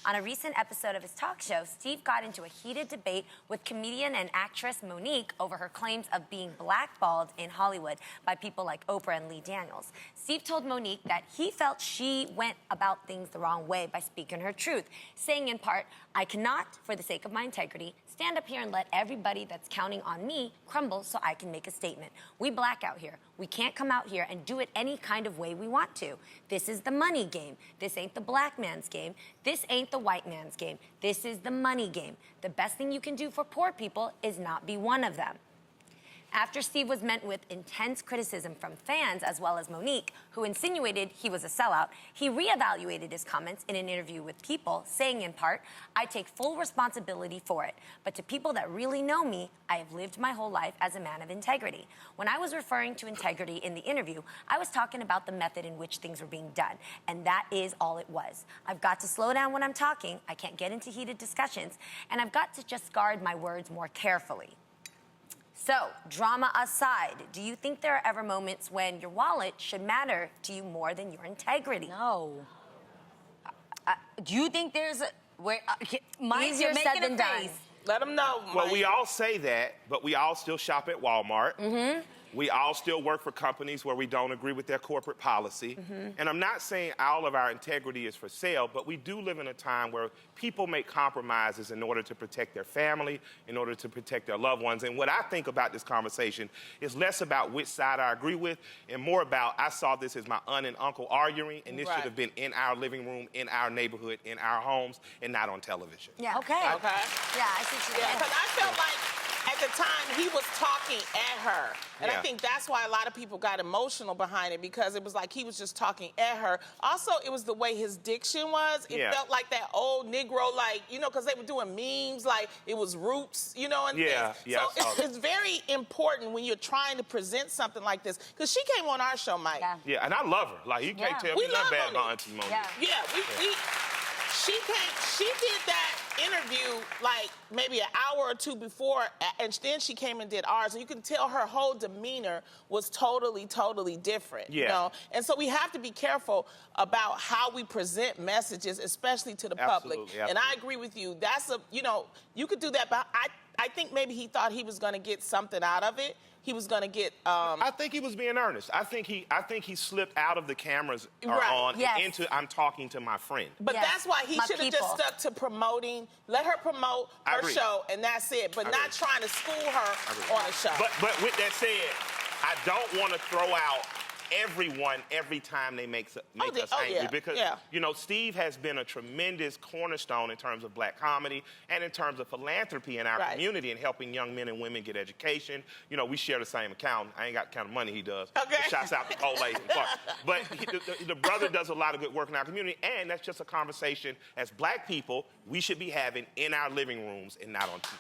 On a recent episode of his talk show, Steve got into a heated debate with comedian and actress Mo'Nique over her claims of being blackballed in Hollywood by people like Oprah and Lee Daniels. Steve told Mo'Nique that he felt she went about things the wrong way by speaking her truth, saying in part, "I cannot, for the sake of my integrity, stand up here and let everybody that's counting on me crumble so I can make a statement. We black out here. We can't come out here and do it any kind of way we want to. This is the money game. This ain't the black man's game. This ain't the white man's game. This is the money game. The best thing you can do for poor people is not be one of them." After Steve was met with intense criticism from fans as well as Mo'Nique, who insinuated he was a sellout, he reevaluated his comments in an interview with People, saying in part, "I take full responsibility for it. But to people that really know me, I have lived my whole life as a man of integrity. When I was referring to integrity in the interview, I was talking about the method in which things were being done, and that is all it was. I've got to slow down when I'm talking, I can't get into heated discussions, and I've got to just guard my words more carefully." So, drama aside, do you think there are ever moments when your wallet should matter to you more than your integrity? No. Do you think there's a... Easier said than done. Let them know, Mike. Well, we all say that, but we all still shop at Walmart. Mm-hmm. We all still work for companies where we don't agree with their corporate policy. Mm-hmm. And I'm not saying all of our integrity is for sale, but we do live in a time where people make compromises in order to protect their family, in order to protect their loved ones. And what I think about this conversation is less about which side I agree with and more about I saw this as my aunt and uncle arguing, and this should have been in our living room, in our neighborhood, in our homes, and not on television. Yeah. Okay. Yeah, I see. Yeah, because I felt like at the time he was talking at her. And I think that's why a lot of people got emotional behind it, because it was like he was just talking at her. Also, it was the way his diction was. It felt like that old Negro, like, you know, because they were doing memes, like it was Roots, you know, and things. So it's very important when you're trying to present something like this. Because she came on our show, Mike. Yeah, and I love her. Like, you can't tell me nothing bad about Auntie Mo'Nique. She did that interview like maybe an hour or two before, and then she came and did ours, and you can tell her whole demeanor was totally different. You know, and so we have to be careful about how we present messages, especially to the public. And I agree with you. That's you could do that, but I think maybe he thought he was going to get something out of it. He was going to get. I think he was being earnest. I think he slipped out of the cameras on and into I'm talking to my friend. But that's why he should have just stuck to promoting. Let her promote her show, and that's it. But not trying to school her on a show. But with that said, I don't want to throw out everyone every time they make us angry, because you know, Steve has been a tremendous cornerstone in terms of black comedy and in terms of philanthropy in our community and helping young men and women get education. You know, we share the same account. I ain't got the kind of money he does. Shouts out to Ole and Clark. But the brother does a lot of good work in our community, and that's just a conversation as black people we should be having in our living rooms and not on TV.